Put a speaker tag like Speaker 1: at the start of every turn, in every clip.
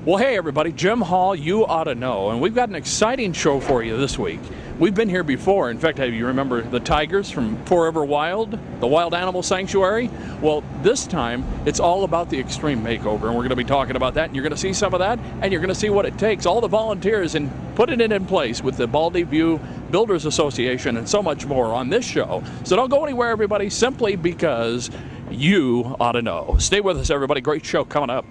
Speaker 1: Well, hey everybody, Jim Hall, You Ought to Know, and we've got an exciting show for you this week. We've been here before. In fact, you remember the tigers from Forever Wild, the Wild Animal Sanctuary? Well, this time it's all about the Extreme Makeover, and we're going to be talking about that, and you're going to see some of that, and you're going to see what it takes, all the volunteers, and putting it in place with the Baldy View Builders Association and so much more on this show. So don't go anywhere, everybody, simply because you ought to know. Stay with us, everybody. Great show coming up.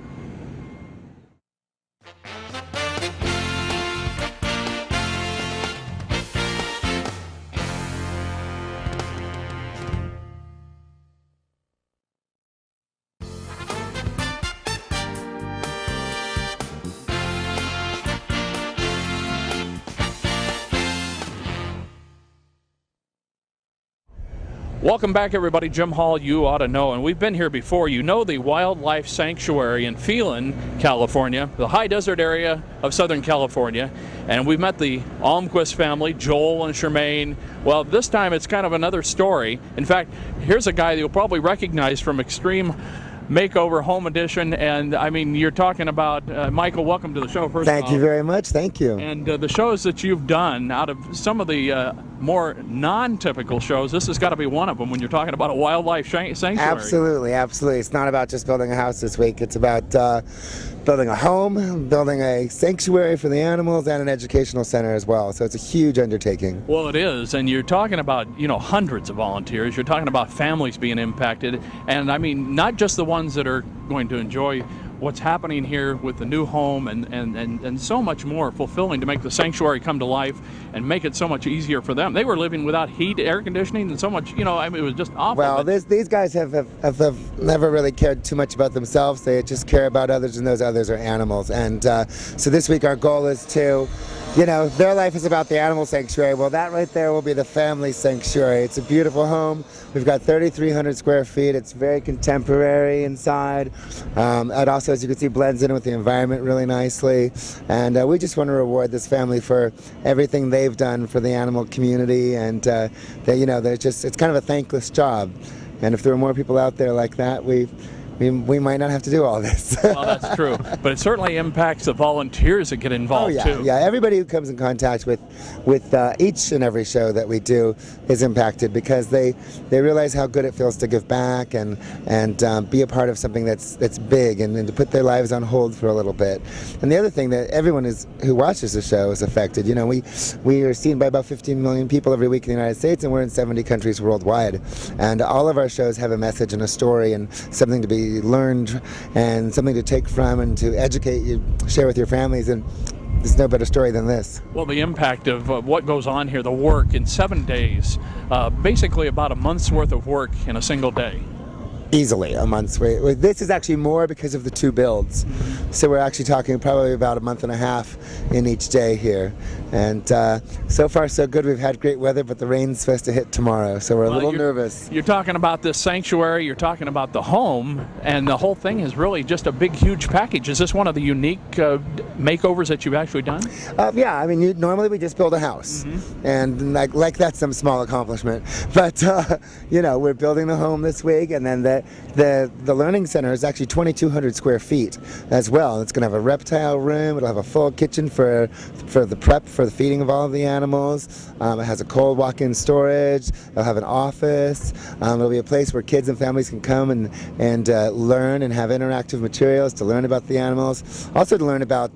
Speaker 1: Welcome back, everybody. Jim Hall, You Ought to Know, and we've been here before. You know the Wildlife Sanctuary in Phelan, California, the high desert area of Southern California, and we've met the Almquist family, Joel and Charmaine. Well, this time it's kind of another story. In fact, here's a guy that you'll probably recognize from Extreme Makeover Home Edition, and I mean, you're talking about Michael. Welcome to the show. First,
Speaker 2: thank you very much. Thank you.
Speaker 1: And the shows that you've done, out of some of the more non-typical shows, this has got to be one of them. When you're talking about a wildlife sanctuary,
Speaker 2: absolutely. It's not about just building a house this week. It's about building a home, building a sanctuary for the animals, and an educational center as well. So it's a huge undertaking.
Speaker 1: Well, it is, and you're talking about, you know, hundreds of volunteers. You're talking about families being impacted, and I mean, not just the ones that are going to enjoy what's happening here with the new home and so much more fulfilling to make the sanctuary come to life and make it so much easier for them. They were living without heat, air conditioning, and so much, you know, I mean, it was just awful.
Speaker 2: Well, these guys have never really cared too much about themselves. They just care about others, and those others are animals. And so this week our goal is to, you know, their life is about the animal sanctuary. Well, that right there will be the family sanctuary. It's a beautiful home. We've got 3,300 square feet. It's very contemporary inside. It also, as you can see, blends in with the environment really nicely. And we just want to reward this family for everything they've done for the animal community. And you know, it's kind of a thankless job. And if there were more people out there like that, we might not have to do all this.
Speaker 1: Well, that's true. But it certainly impacts the volunteers that get involved, too.
Speaker 2: Yeah, everybody who comes in contact with each and every show that we do is impacted, because they realize how good it feels to give back and be a part of something that's big, and to put their lives on hold for a little bit. And the other thing, that everyone who watches the show is affected. You know, we are seen by about 15 million people every week in the United States, and we're in 70 countries worldwide. And all of our shows have a message and a story and something to be learned and something to take from and to educate you, share with your families, and there's no better story than this.
Speaker 1: Well, the impact of what goes on here, the work in 7 days, basically about a month's worth of work in a single day.
Speaker 2: Easily a month's wait. This is actually more because of the 2 builds. So we're actually talking probably about a month and a half in each day here. And so far so good. We've had great weather, but the rain's supposed to hit tomorrow, so we're a little nervous.
Speaker 1: You're talking about this sanctuary, you're talking about the home, and the whole thing is really just a big, huge package. Is this one of the unique makeovers that you've actually done?
Speaker 2: Yeah, I mean, normally we just build a house, and like that's some small accomplishment. But you know, we're building the home this week, and then the learning center is actually 2,200 square feet as well. It's going to have a reptile room. It'll have a full kitchen for the prep for the feeding of all of the animals. It has a cold walk-in storage. It'll have an office. It'll be a place where kids and families can come and learn and have interactive materials to learn about the animals. Also to learn about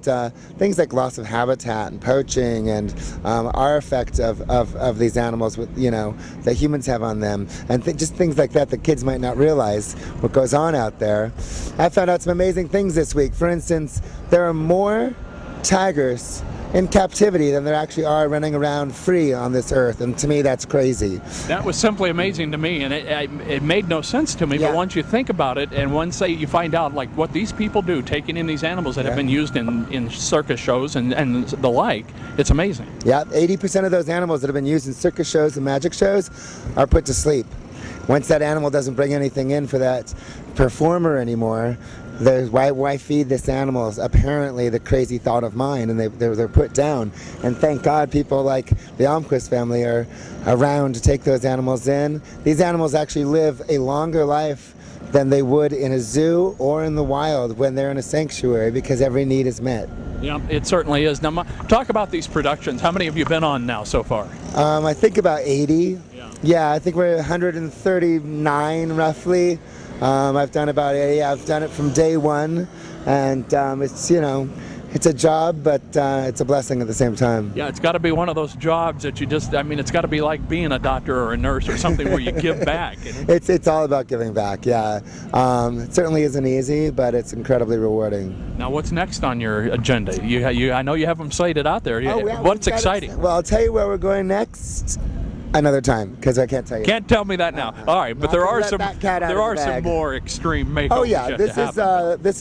Speaker 2: things like loss of habitat and poaching and our effect of these animals, with, you know, that humans have on them, and just things like that kids might not realize what goes on out there. I found out some amazing things this week. For instance, there are more tigers in captivity than there actually are running around free on this earth, and to me that's crazy.
Speaker 1: That was simply amazing to me, and it made no sense to me, but once you think about it, and once you find out like what these people do, taking in these animals that have been used in circus shows and the like, it's amazing. Yeah,
Speaker 2: 80% of those animals that have been used in circus shows and magic shows are put to sleep. Once that animal doesn't bring anything in for that performer anymore, why feed this animal is apparently the crazy thought of mine, and they're put down. And thank God people like the Almquist family are around to take those animals in. These animals actually live a longer life than they would in a zoo or in the wild when they're in a sanctuary, because every need is met.
Speaker 1: Yeah, it certainly is. Now, talk about these productions. How many have you been on now so far?
Speaker 2: I think about 80. Yeah, I think we're 139 roughly. I've done about 80. I've done it from day one, and it's, you know, it's a job, but it's a blessing at the same time.
Speaker 1: Yeah, it's got to be one of those jobs that you just, I mean, it's got to be like being a doctor or a nurse or something where you give back.
Speaker 2: It's all about giving back, yeah. It certainly isn't easy, but it's incredibly rewarding.
Speaker 1: Now, what's next on your agenda? I know you have them slated out there. What's exciting?
Speaker 2: Well, I'll tell you where we're going next another time, because I can't tell you.
Speaker 1: Can't tell me that now. All right, but there are some more extreme makeovers.
Speaker 2: Oh yeah, this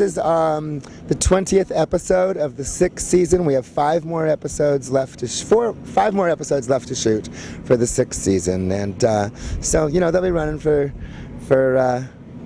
Speaker 2: is the 20th episode of the 6th season. We have 5 more episodes left to five more episodes left to shoot for the 6th season, and so, you know, they'll be running for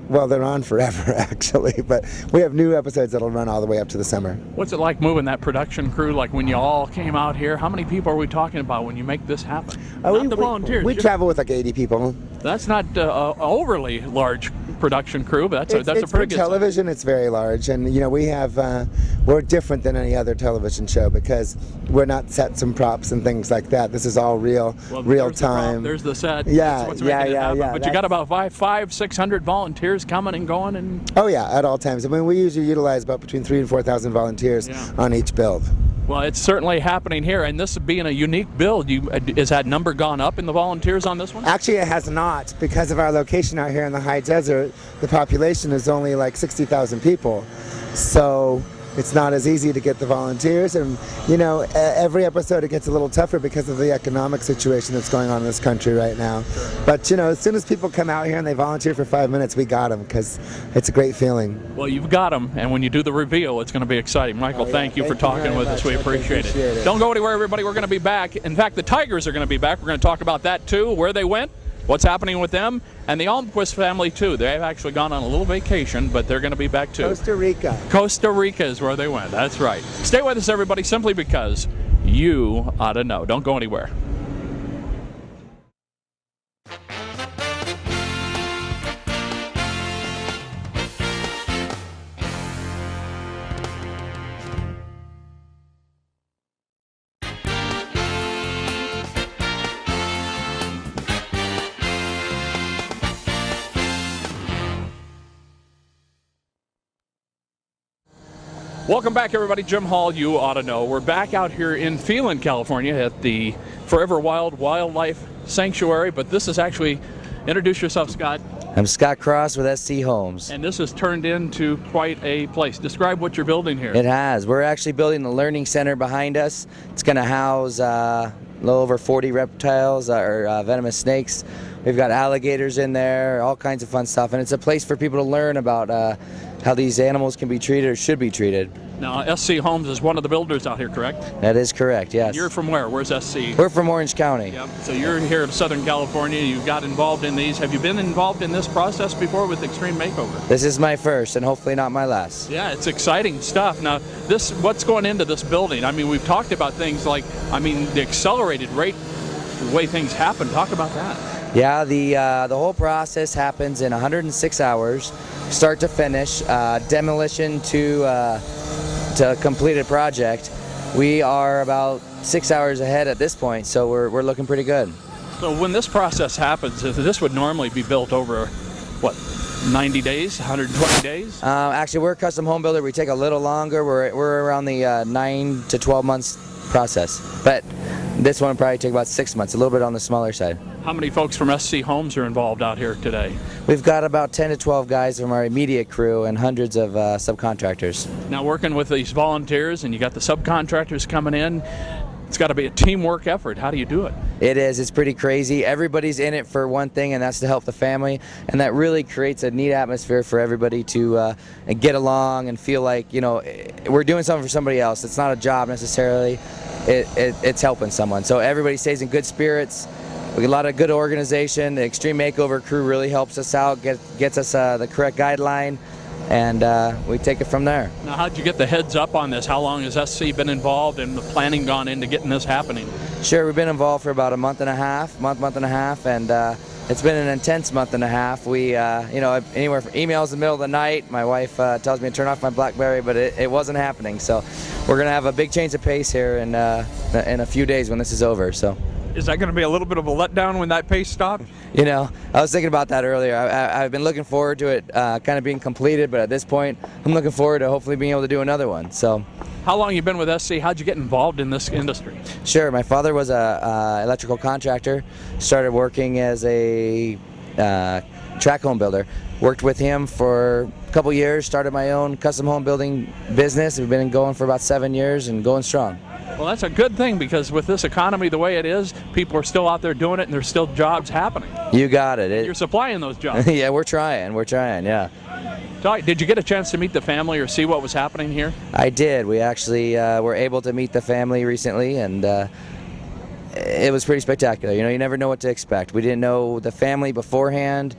Speaker 2: well, they're on forever, actually, but we have new episodes that'll run all the way up to the summer. What's it like moving that production crew, like when you all came out here? How many people are we talking about when you make this happen? Not the volunteers. We travel with like 80 people.
Speaker 1: That's not an overly large production crew, but that's a pretty good
Speaker 2: television
Speaker 1: size.
Speaker 2: It's very large, and you know, we're different than any other television show because we're not sets and props and things like that. This is all real time.
Speaker 1: There's the set.
Speaker 2: Yeah,
Speaker 1: yeah. But you got about 500-600 volunteers coming and going, and
Speaker 2: oh yeah, at all times. I mean, we usually utilize about between 3,000 and 4,000 volunteers on each build.
Speaker 1: Well, it's certainly happening here, and this being a unique build, has that number gone up in the volunteers on this one?
Speaker 2: Actually, it has not, because of our location out here in the high desert. The population is only like 60,000 people, so it's not as easy to get the volunteers. And you know, every episode it gets a little tougher because of the economic situation that's going on in this country right now. Sure. But you know, as soon as people come out here and they volunteer for 5 minutes, we got them, because it's a great feeling.
Speaker 1: Well, you've got them, and when you do the reveal, it's going to be exciting. Michael, thank you for talking with us. We appreciate it. Don't go anywhere, everybody. We're going to be back. In fact, the Tigers are going to be back. We're going to talk about that too, where they went, what's happening with them, and the Almquist family too. They've actually gone on a little vacation, but they're going to be back too.
Speaker 2: Costa Rica.
Speaker 1: Costa Rica is where they went. That's right. Stay with us, everybody, simply because you ought to know. Don't go anywhere. Welcome back, everybody. Jim Hall, you ought to know. We're back out here in Phelan, California at the Forever Wild Wildlife Sanctuary, but this is actually, introduce yourself, Scott.
Speaker 3: I'm Scott Cross with SC Homes.
Speaker 1: And this has turned into quite a place. Describe what you're building here.
Speaker 3: It has. We're actually building the learning center behind us. It's going to house a little over 40 reptiles or venomous snakes. We've got alligators in there, all kinds of fun stuff, and it's a place for people to learn about how these animals can be treated or should be treated.
Speaker 1: Now, SC Homes is one of the builders out here, correct?
Speaker 3: That is correct, yes.
Speaker 1: You're from where? Where's SC?
Speaker 3: We're from Orange County.
Speaker 1: Yep. So you're here in Southern California. You got involved in these. Have you been involved in this process before with Extreme Makeover?
Speaker 3: This is my first, and hopefully not my last.
Speaker 1: Yeah, it's exciting stuff. Now, what's going into this building? I mean, we've talked about things like, the accelerated rate, the way things happen. Talk about that.
Speaker 3: Yeah, the whole process happens in 106 hours, start to finish, demolition to completed project. We are about 6 hours ahead at this point, so we're looking pretty good.
Speaker 1: So when this process happens, this would normally be built over, what, 90 days, 120 days?
Speaker 3: Actually, we're a custom home builder. We take a little longer. We're around the 9 to 12 months process, but this one will probably take about 6 months, a little bit on the smaller side.
Speaker 1: How many folks from SC Homes are involved out here today?
Speaker 3: We've got about 10 to 12 guys from our immediate crew and hundreds of subcontractors.
Speaker 1: Now, working with these volunteers and you got the subcontractors coming in, it's got to be a teamwork effort. How do you do it?
Speaker 3: It is. It's pretty crazy. Everybody's in it for one thing, and that's to help the family, and that really creates a neat atmosphere for everybody to get along and feel like, you know, we're doing something for somebody else. It's not a job necessarily. It's helping someone. So everybody stays in good spirits. We get a lot of good organization. The Extreme Makeover crew really helps us out, gets us the correct guideline, and we take it from there.
Speaker 1: Now, how'd you get the heads up on this? How long has SC been involved and the planning gone into getting this happening?
Speaker 3: Sure, we've been involved for about a month and a half, and It's been an intense month and a half. We, anywhere from emails in the middle of the night. My wife tells me to turn off my BlackBerry, but it wasn't happening. So we're going to have a big change of pace here in a few days when this is over. So.
Speaker 1: Is that going to be a little bit of a letdown when that pace stops?
Speaker 3: I was thinking about that earlier. I've been looking forward to it kind of being completed, but at this point, I'm looking forward to hopefully being able to do another one. So.
Speaker 1: How long have you been with SC? How'd you get involved in this industry?
Speaker 3: Sure. My father was a electrical contractor. Started working as a track home builder. Worked with him for a couple years. Started my own custom home building business. We've been going for about 7 years and going strong.
Speaker 1: Well, that's a good thing, because with this economy the way it is, people are still out there doing it, and there's still jobs happening.
Speaker 3: You got it.
Speaker 1: You're supplying those jobs.
Speaker 3: Yeah, we're trying, yeah.
Speaker 1: So, did you get a chance to meet the family or see what was happening here?
Speaker 3: I did. We actually were able to meet the family recently, and it was pretty spectacular. You never know what to expect. We didn't know the family beforehand,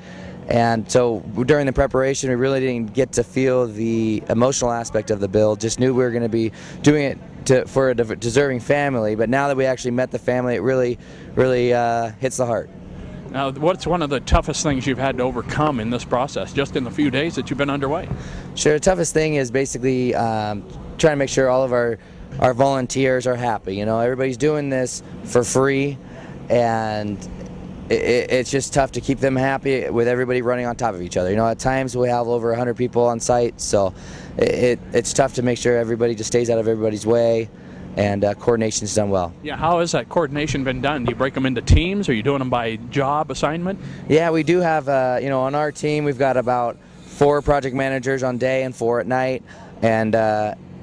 Speaker 3: and so during the preparation, we really didn't get to feel the emotional aspect of the build. Just knew we were going to be doing it for a deserving family, but now that we actually met the family, it really hits the heart.
Speaker 1: Now, what's one of the toughest things you've had to overcome in this process, just in the few days that you've been underway?
Speaker 3: Sure, the toughest thing is basically trying to make sure all of our volunteers are happy. Everybody's doing this for free, and it's just tough to keep them happy with everybody running on top of each other. At times we have over 100 people on site, so it's tough to make sure everybody just stays out of everybody's way, and coordination's done well. Yeah,
Speaker 1: how has that coordination been done? Do you break them into teams? Are you doing them by job assignment?
Speaker 3: Yeah, we do have, on our team we've got about 4 project managers on day and 4 at night, and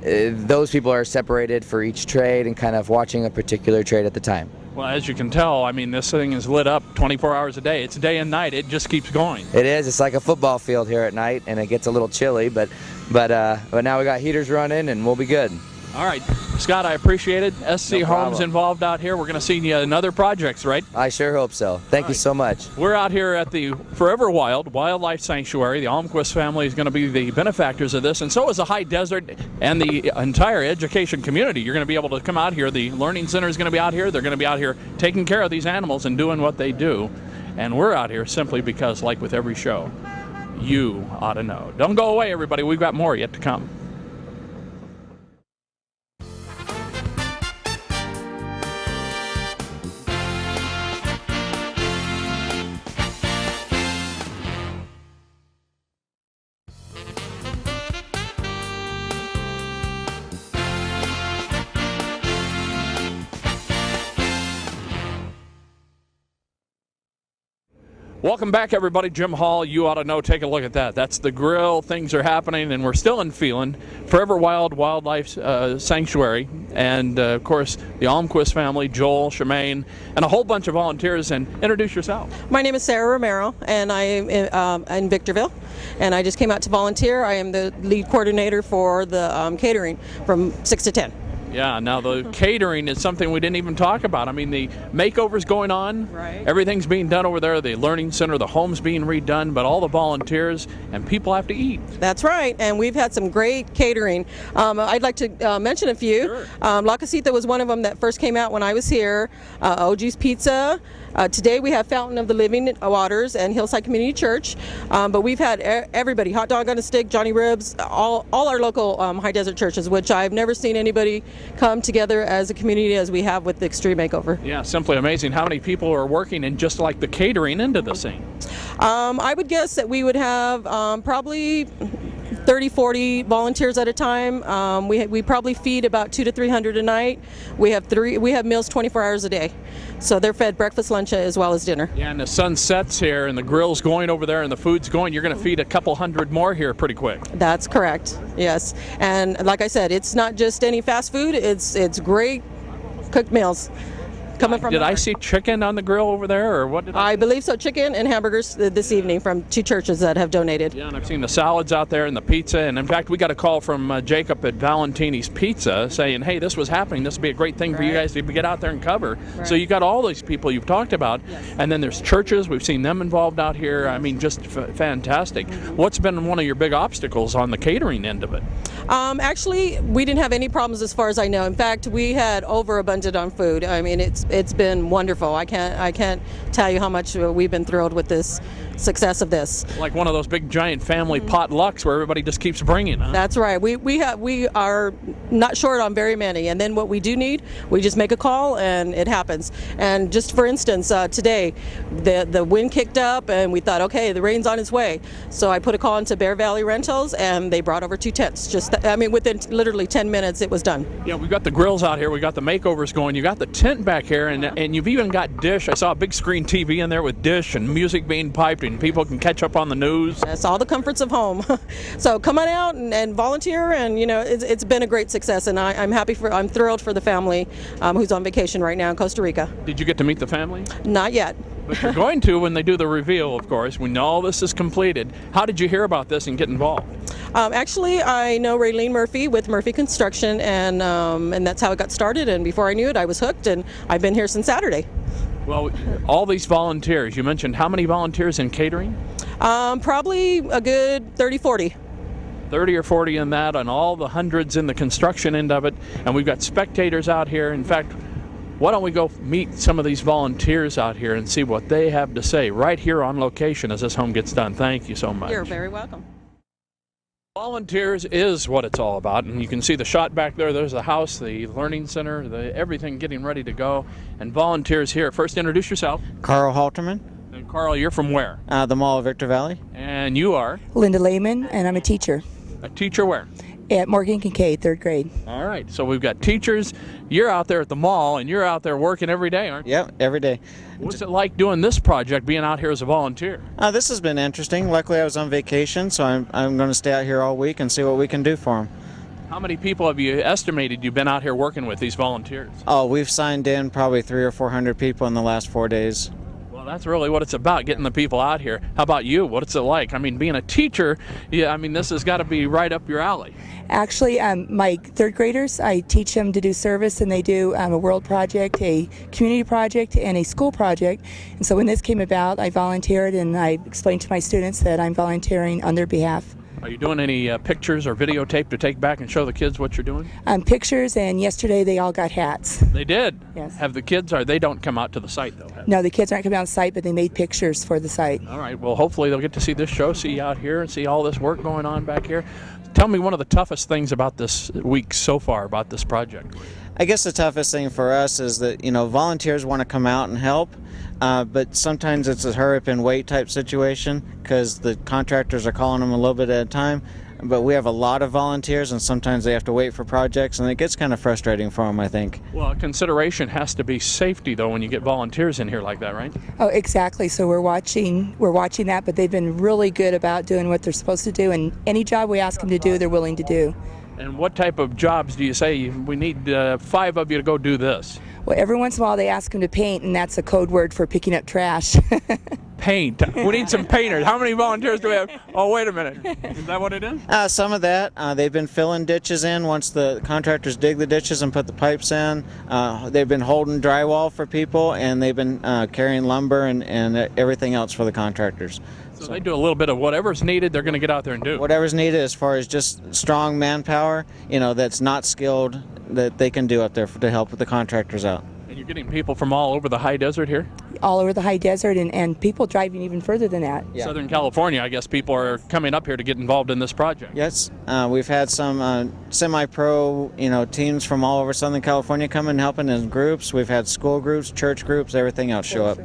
Speaker 3: those people are separated for each trade and kind of watching a particular trade at the time.
Speaker 1: Well, as you can tell, I mean, this thing is lit up 24 hours a day. It's day and night. It just keeps going.
Speaker 3: It is. It's like a football field here at night, and it gets a little chilly, but now we got heaters running, and we'll be good.
Speaker 1: All right, Scott, I appreciate it. SC Homes involved out here. We're going to see you in other projects, right?
Speaker 3: I sure hope so. Thank you so much.
Speaker 1: We're out here at the Forever Wild Wildlife Sanctuary. The Almquist family is going to be the benefactors of this, and so is the High Desert and the entire education community. You're going to be able to come out here. The Learning Center is going to be out here. They're going to be out here taking care of these animals and doing what they do. And we're out here simply because, like with every show, you ought to know. Don't go away, everybody. We've got more yet to come. Welcome back, everybody. Jim Hall, you ought to know. Take a look at that. That's the grill. Things are happening, and we're still in Phelan. Forever Wild Wildlife Sanctuary. And, of course, the Almquist family, Joel, Shemaine, and a whole bunch of volunteers. And introduce yourself.
Speaker 4: My name is Sarah Romero, and I am in Victorville. And I just came out to volunteer. I am the lead coordinator for the catering from 6 to 10.
Speaker 1: Yeah, now the catering is something we didn't even talk about. I mean, the makeover's going on.
Speaker 4: Right.
Speaker 1: Everything's being done over there. The Learning Center, the home's being redone, but all the volunteers and people have to eat.
Speaker 4: That's right, and we've had some great catering. I'd like to mention a few.
Speaker 1: Sure.
Speaker 4: La Casita was one of them that first came out when I was here. OG's Pizza. Today we have Fountain of the Living Waters and Hillside Community Church. But we've had everybody, Hot Dog on a Stick, Johnny Ribs, all our local High Desert churches, which I've never seen anybody come together as a community as we have with the Extreme Makeover.
Speaker 1: Yeah, simply amazing how many people are working in just like the catering into the scene.
Speaker 4: I would guess that we would have probably 30, 40 volunteers at a time. We probably feed about 200 to 300 a night. We have meals 24 hours a day. So they're fed breakfast, lunch, as well as dinner.
Speaker 1: Yeah, and the sun sets here and the grill's going over there and the food's going. You're going to feed a couple hundred more here pretty quick.
Speaker 4: That's correct, yes. And like I said, it's not just any fast food. It's great cooked meals. Coming from
Speaker 1: Did I see chicken on the grill over there, or what did
Speaker 4: I believe so, chicken and hamburgers this evening from 2 churches that have donated.
Speaker 1: Yeah, and I've seen the salads out there and the pizza, and in fact we got a call from Jacob at Valentini's Pizza saying, hey, this was happening, this would be a great thing for you guys to get out there and cover. So you got all these people you've talked about, and then there's churches, we've seen them involved out here. I mean, just fantastic. What's been one of your big obstacles on the catering end of it?
Speaker 4: Actually, we didn't have any problems as far as I know. In fact, we had overabundant on food. I mean, it's it's been wonderful. I can't tell you how much we've been thrilled with this success of this.
Speaker 1: Like one of those big giant family potlucks where everybody just keeps bringing, huh?
Speaker 4: That's right. We are not short on very many, and then what we do need, we just make a call and it happens. And just for instance, today the wind kicked up and we thought, okay, the rain's on its way. So I put a call into Bear Valley Rentals and they brought over 2 tents. Within literally 10 minutes it was done.
Speaker 1: Yeah, we've got the grills out here, we got the makeovers going, you got the tent back here, and you've even got dish. I saw a big screen TV in there with dish and music being piped, and people can catch up on the news.
Speaker 4: That's all the comforts of home. So come on out and volunteer, and it's been a great success, and I'm thrilled for the family who's on vacation right now in Costa Rica.
Speaker 1: Did you get to meet the family?
Speaker 4: Not yet.
Speaker 1: But you're going to when they do the reveal, of course, when all this is completed. How did you hear about this and get involved?
Speaker 4: Actually, I know Raylene Murphy with Murphy Construction, and that's how it got started, and before I knew it, I was hooked, and I've been here since Saturday.
Speaker 1: Well, all these volunteers, you mentioned how many volunteers in catering?
Speaker 4: Probably a good 30, 40.
Speaker 1: 30 or 40 in that, and all the hundreds in the construction end of it, and we've got spectators out here. In fact, why don't we go meet some of these volunteers out here and see what they have to say right here on location as this home gets done. Thank you so much.
Speaker 4: You're very welcome.
Speaker 1: Volunteers is what it's all about, and you can see the shot back there. There's the house, the learning center, everything getting ready to go, and volunteers here. First, introduce yourself.
Speaker 5: Carl Halterman,
Speaker 1: And Carl, you're from where?
Speaker 5: the Mall of Victor Valley.
Speaker 1: And you are?
Speaker 6: Linda Lehman, and I'm a teacher
Speaker 1: A teacher where?
Speaker 6: at Morgan Kincaid, 3rd grade.
Speaker 1: All right, so we've got teachers. You're out there at the mall, and you're out there working every day, aren't you?
Speaker 5: Yep, every day.
Speaker 1: What's it like doing this project, being out here as a volunteer?
Speaker 5: This has been interesting. Luckily, I was on vacation, so I'm going to stay out here all week and see what we can do for them.
Speaker 1: How many people have you estimated you've been out here working with, these volunteers?
Speaker 5: Oh, we've signed in probably 300 or 400 people in the last 4 days.
Speaker 1: Well, that's really what it's about, getting the people out here. How about you? What's it like? I mean, being a teacher, this has got to be right up your alley.
Speaker 6: Actually, my 3rd graders, I teach them to do service, and they do a world project, a community project, and a school project. And so when this came about, I volunteered, and I explained to my students that I'm volunteering on their behalf.
Speaker 1: Are you doing any pictures or videotape to take back and show the kids what you're doing?
Speaker 6: Pictures, and yesterday they all got hats.
Speaker 1: They did?
Speaker 6: Yes.
Speaker 1: Have the kids, or they don't come out to the site, though?
Speaker 6: No, the kids aren't coming on site, but they made pictures for the site.
Speaker 1: All right, well, hopefully they'll get to see this show, see you out here, and see all this work going on back here. Tell me one of the toughest things about this week so far, about this project.
Speaker 5: I guess the toughest thing for us is that, volunteers want to come out and help, but sometimes it's a hurry up and wait type situation because the contractors are calling them a little bit at a time. But we have a lot of volunteers, and sometimes they have to wait for projects, and it gets kind of frustrating for them, I think.
Speaker 1: Well, consideration has to be safety, though, when you get volunteers in here like that, right?
Speaker 6: Oh, exactly. So we're watching that, but they've been really good about doing what they're supposed to do, and any job we ask them to do, they're willing to do.
Speaker 1: And what type of jobs do you say, we need 5 of you to go do this?
Speaker 6: Well, every once in a while they ask them to paint, and that's a code word for picking up trash.
Speaker 1: Paint. We need some painters. How many volunteers do we have? Oh, wait a minute. Is that what it is?
Speaker 5: Some of that. They've been filling ditches in once the contractors dig the ditches and put the pipes in. They've been holding drywall for people, and they've been carrying lumber and everything else for the contractors.
Speaker 1: So they do a little bit of whatever's needed, they're going to get out there and do.
Speaker 5: Whatever's needed as far as just strong manpower, that's not skilled, that they can do up there to help with the contractors out.
Speaker 1: And you're getting people from all over the high desert here?
Speaker 6: All over the high desert, and people driving even further than that.
Speaker 5: Yeah.
Speaker 1: Southern California, I guess people are coming up here to get involved in this project.
Speaker 5: Yes, we've had some semi-pro, teams from all over Southern California come and helping in groups. We've had school groups, church groups, everything else show up.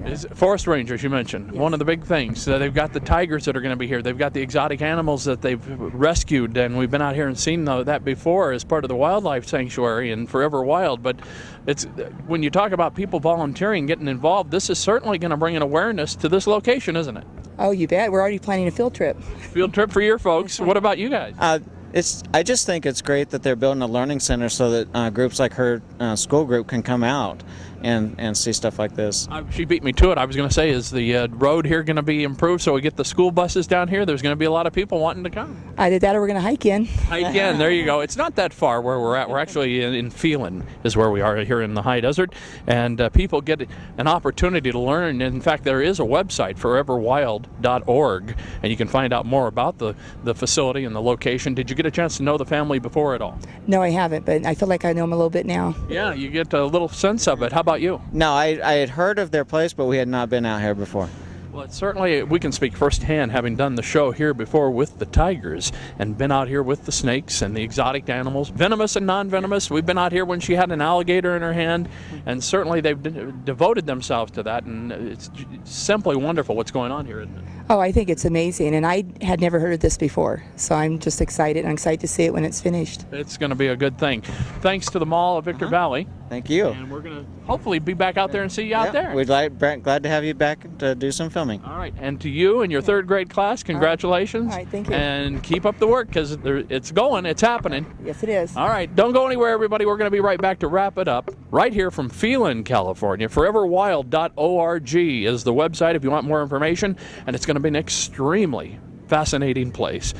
Speaker 1: Is Forest Rangers, you mentioned, yes. One of the big things. They've got the tigers that are going to be here. They've got the exotic animals that they've rescued, and we've been out here and seen that before as part of the wildlife sanctuary and Forever Wild. But it's when you talk about people volunteering, getting involved, this is certainly going to bring an awareness to this location, isn't it?
Speaker 6: Oh, you bet. We're already planning a field trip.
Speaker 1: Field trip for your folks. What about you guys?
Speaker 5: I just think it's great that they're building a learning center so that groups like her school group can come out and see stuff like this.
Speaker 1: She beat me to it. I was going to say, is the road here going to be improved so we get the school buses down here? There's going to be a lot of people wanting to come.
Speaker 6: Either that or we're going to hike in.
Speaker 1: Hike in, there you go. It's not that far where we're at. We're actually in Phelan is where we are here in the high desert, and people get an opportunity to learn. In fact, there is a website, foreverwild.org, and you can find out more about the facility and the location. Did you get get a chance to know the family before at all?
Speaker 6: No, I haven't, but I feel like I know them a little bit now.
Speaker 1: Yeah, you get a little sense of it. How about you?
Speaker 5: No, I had heard of their place, but we had not been out here before.
Speaker 1: Well, it's certainly, we can speak firsthand, having done the show here before with the tigers and been out here with the snakes and the exotic animals, venomous and non-venomous. We've been out here when she had an alligator in her hand, and certainly they've devoted themselves to that, and it's simply wonderful what's going on here, isn't it?
Speaker 6: Oh, I think it's amazing, and I had never heard of this before, so I'm just excited. I'm excited to see it when it's finished.
Speaker 1: It's going to be a good thing. Thanks to the Mall of Victor Valley.
Speaker 5: Thank you.
Speaker 1: And we're going to hopefully be back out there and see you out there.
Speaker 5: We'd glad to have you back to do some filming.
Speaker 1: All right, and to you and your third grade class, congratulations.
Speaker 6: All right, thank you.
Speaker 1: And keep up the work, because it's going, it's happening.
Speaker 6: Yes, it is.
Speaker 1: All right, don't go anywhere, everybody. We're going to be right back to wrap it up right here from Phelan, California. ForeverWild.org is the website if you want more information, and it's going to be an extremely fascinating place.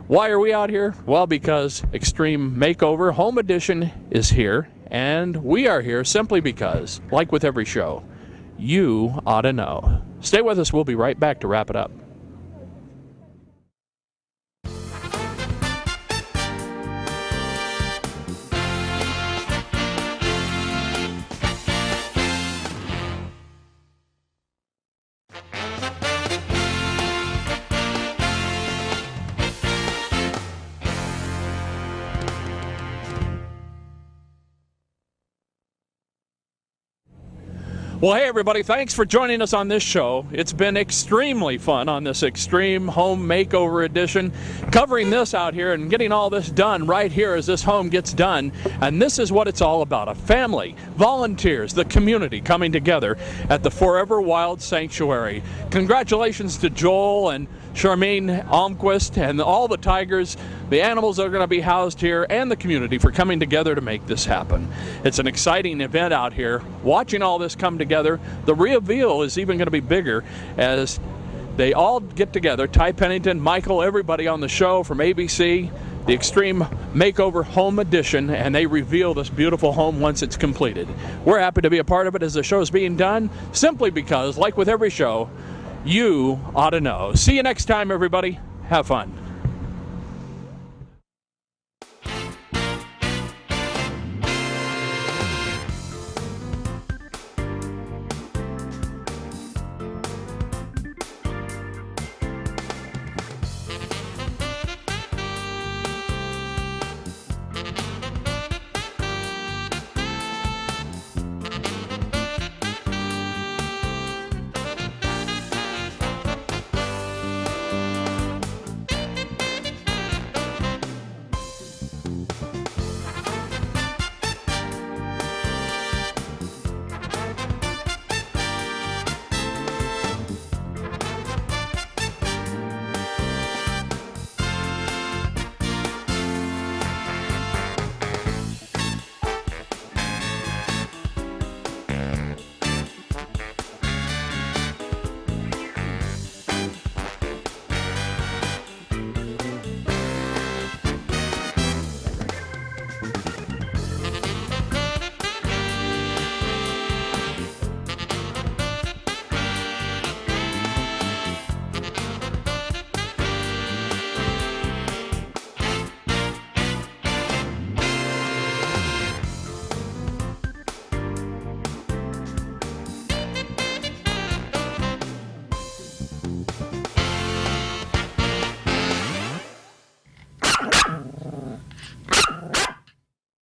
Speaker 1: Why are we out here? Well, because Extreme Makeover Home Edition is here, and we are here simply because, like with every show, you ought to know. Stay with us. We'll be right back to wrap it up. Well, hey everybody, thanks for joining us on this show. It's been extremely fun on this Extreme Home Makeover Edition, covering this out here and getting all this done right here as this home gets done. And this is what it's all about, a family, volunteers, the community coming together at the Forever Wild Sanctuary. Congratulations to Joel and Charmaine Almquist and all the tigers, the animals that are going to be housed here, and the community for coming together to make this happen. It's an exciting event out here. Watching all this come together, the reveal is even going to be bigger as they all get together. Ty Pennington, Michael, everybody on the show from ABC, the Extreme Makeover Home Edition, and they reveal this beautiful home once it's completed. We're happy to be a part of it as the show's being done, simply because, like with every show, you ought to know. See you next time, everybody. Have fun.